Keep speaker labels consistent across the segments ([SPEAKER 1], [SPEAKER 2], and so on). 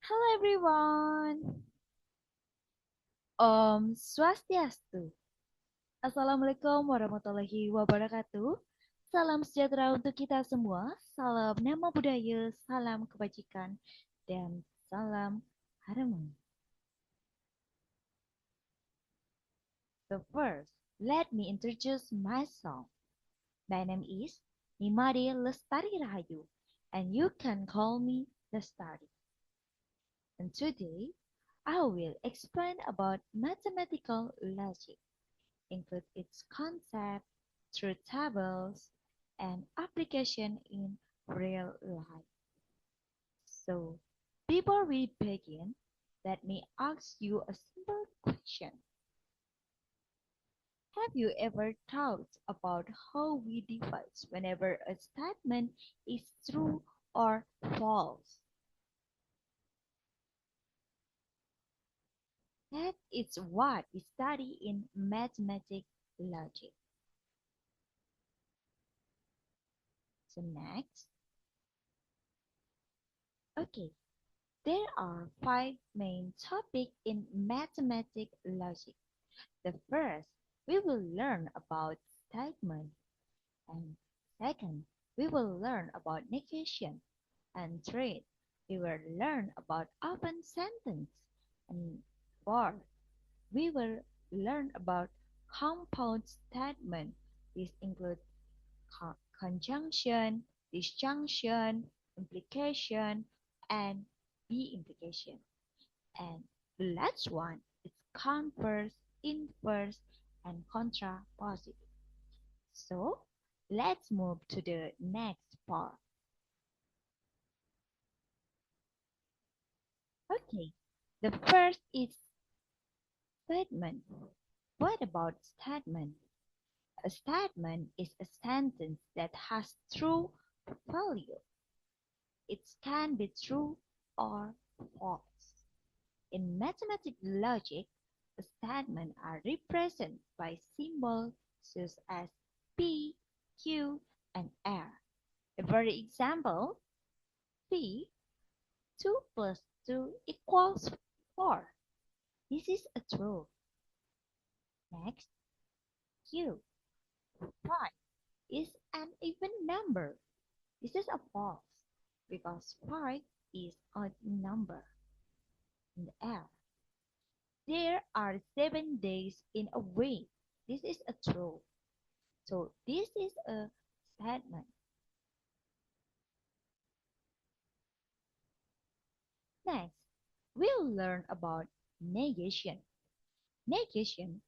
[SPEAKER 1] Hello everyone. Om Swastiastu. Assalamualaikum warahmatullahi wabarakatuh. Salam sejahtera untuk kita semua. Salam nama budaya, salam kebajikan, dan salam harmoni. So first, let me introduce myself. My name is Nimade Lestari Rahayu, and you can call me Lestari. And today, I will explain about mathematical logic, include its concept, truth tables, and application in real life. So, before we begin, let me ask you a simple question. Have you ever thought about how we divide whenever a statement is true or false? That is what we study in mathematical logic. So next, okay, there are five main topics in mathematical logic. The first, we will learn about statement, and second, we will learn about negation, and third, we will learn about open sentence, and fourth, we will learn about compound statement. This includes conjunction, disjunction, implication, and bi-implication. And the last one is converse, inverse, and contrapositive. So let's move to the next part. Okay, the first is statement. What about statement? A statement is a sentence that has true value. It can be true or false. In mathematical logic, statements are represented by symbols such as P, Q, and R. For example, P, 2 plus 2 equals 4. This is a true. Next, Q, 5 is an even number. This is a false because 5 is odd number. And R, there are 7 days in a week. This is a true. So this is a statement. Next, we'll learn about negation. Negation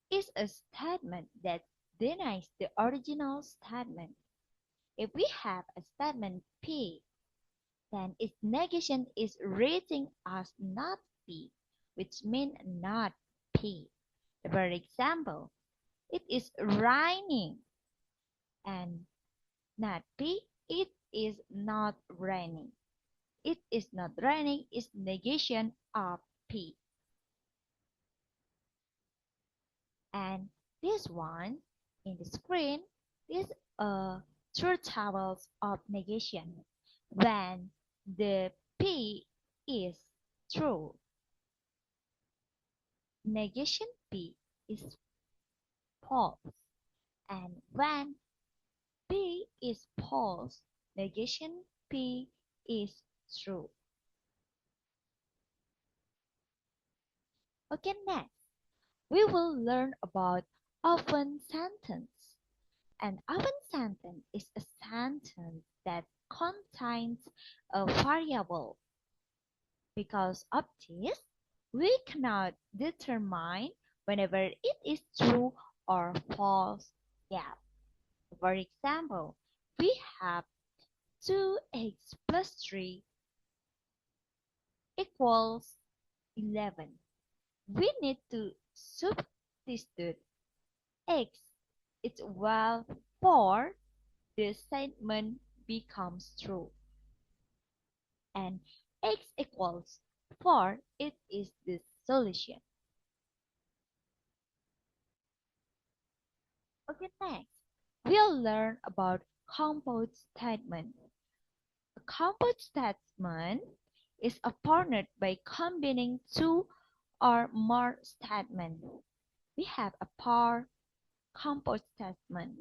[SPEAKER 1] is a statement that denies the original statement. If we have a statement P, then its negation is written as not P, which means not P. For example, it is raining and not P, it is not raining. It is not raining is negation of P. And this one in the screen is a truth tables of negation. When the P is true, negation P is false. And when P is false, negation P is true. Okay, next, we will learn about open sentence. An open sentence is a sentence that contains a variable. Because of this, we cannot determine whenever it is true or false yet. For example, we have 2x plus 3 equals 11. We need to substitute x is equal 4, the statement becomes true. And x equals 4, it is the solution. Okay, next, we'll learn about compound statement. A compound statement is opponent by combining two or more statements. We have a pair compound statement.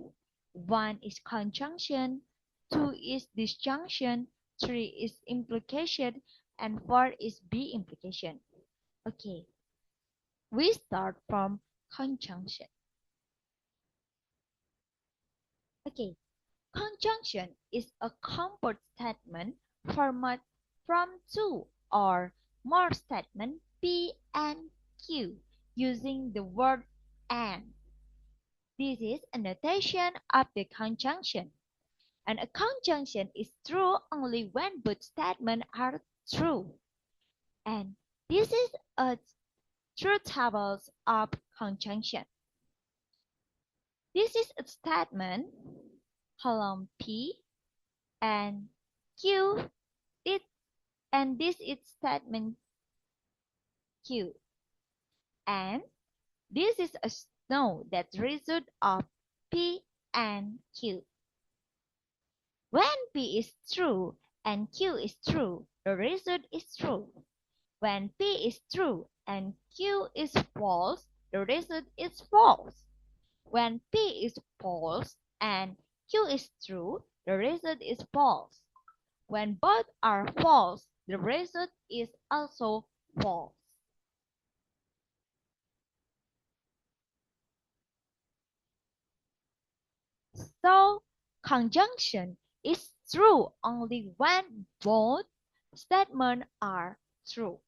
[SPEAKER 1] One is conjunction, two is disjunction, three is implication, and four is bi-implication. Okay, we start from conjunction. Okay, conjunction is a compound statement formed from two or more statements P and Q using the word and. This is a notation of the conjunction. And a conjunction is true only when both statements are true. And this is a truth table of conjunction. This is a statement, column P, and Q, it, and this is statement Q. And this is a node that result of P and Q. When P is true and Q is true, the result is true. When P is true and Q is false, the result is false. When P is false and Q is true, the result is false. When both are false, the result is also false. So, conjunction is true only when both statements are true.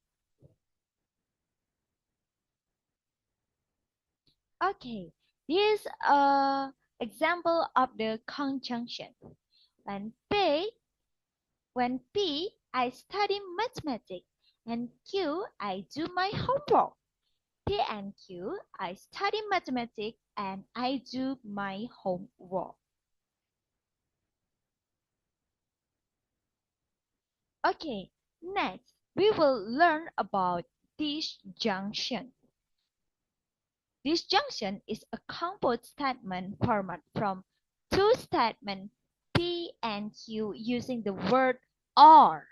[SPEAKER 1] Okay, this is an example of the conjunction. When P, I study mathematics, and Q, I do my homework. P and Q, I study mathematics and I do my homework. Okay, next we will learn about disjunction. Disjunction is a compound statement formed from two statements P and Q using the word or.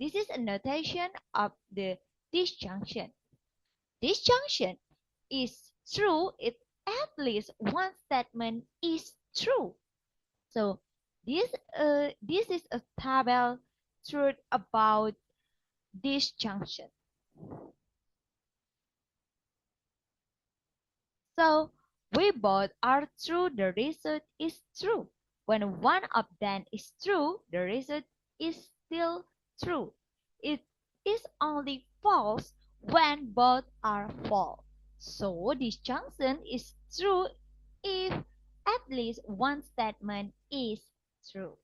[SPEAKER 1] This is a notation of the disjunction. Disjunction is true if at least one statement is true. So this is a table truth about disjunction. So we both are true, the result is true. When one of them is true, the result is still true. It is only false when both are false. So disjunction is true if at least one statement is true.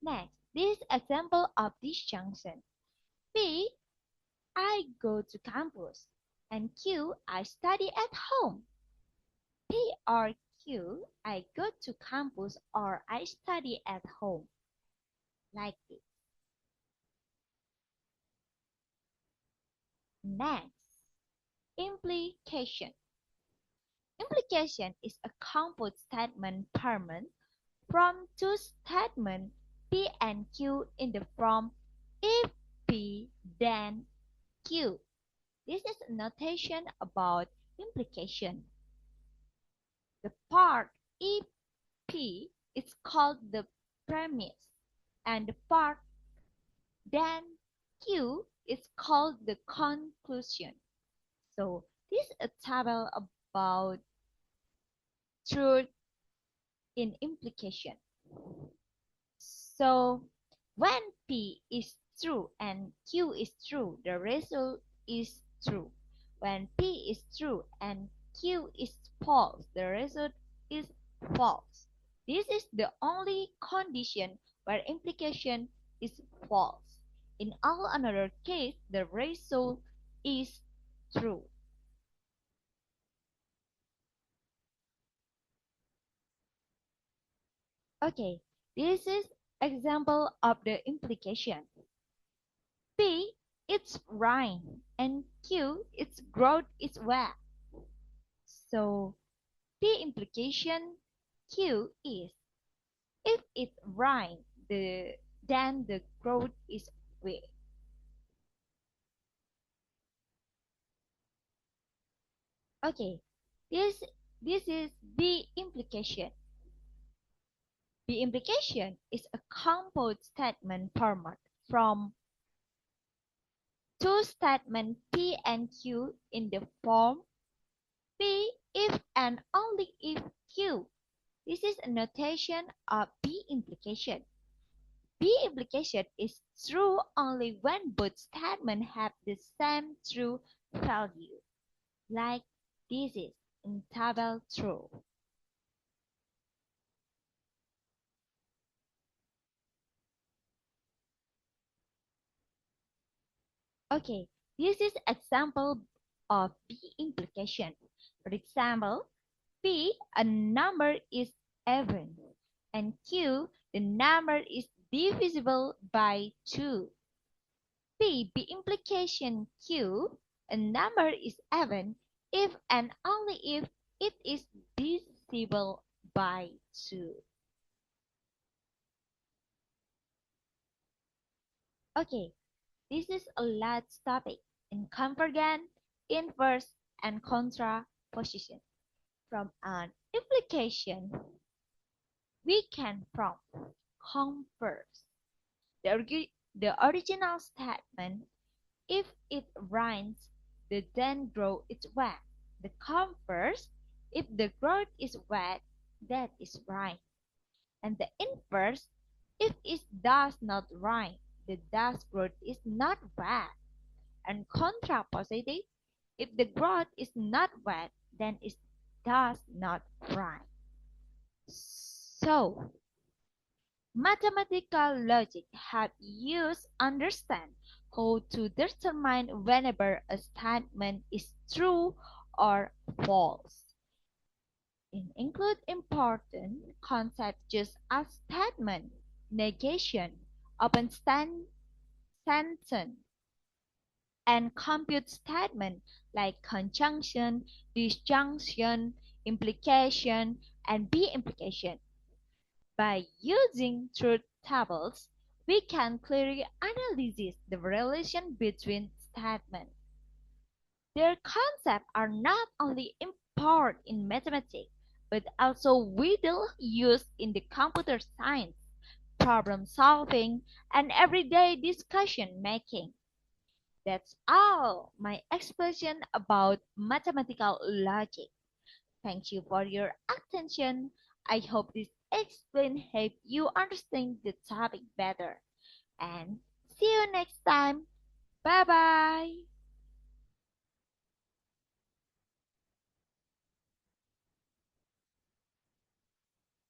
[SPEAKER 1] Next, this example of disjunction. P, I go to campus, and Q, I study at home. P or Q, I go to campus or I study at home. Like this. Next, implication. Implication is a compound statement formed from two statements P and Q in the form if P then Q. This is a notation about implication. The part if P is called the premise and the part then Q is called the conclusion. So this is a table about truth in implication. So when P is true and Q is true, the result is true. When P is true and Q is false, the result is false. This is the only condition where implication is false. In all other case, the result is true. Okay, this is example of the implication. P, it's rain, and Q, its growth is wet. So P implication Q is If it rains, then the growth is weak. Okay, this this is bi-implication. Bi-implication is a compound statement format from two statements P and Q in the form P if and only if Q. This is a notation of bi-implication. B-implication is true only when both statements have the same true value, like this is interval true. Okay, this is example of B-implication. For example, P, a number is even, and Q, the number is divisible by 2. B implication Q, a number is even if and only if it is divisible by 2. Okay, this is a last topic in convergent, inverse, and contraposition. From an implication, we can from converse. The original statement, if it rains, the then grow is wet. The converse, if the growth is wet, that is rain. And the inverse, if it does not rain, the dust growth is not wet. And contrapositive, if the growth is not wet, then it does not rain. So, mathematical logic help you understand how to determine whenever a statement is true or false. It includes important concepts just as statement, negation, open sentence, and compute statement like conjunction, disjunction, implication, and bi-implication. By using truth tables, we can clearly analyze the relation between statements. Their concepts are not only important in mathematics, but also widely used in the computer science, problem solving, and everyday discussion making. That's all my explanation about mathematical logic. Thank you for your attention. I hope this explain help you understand the topic better. And see you next time. Bye bye.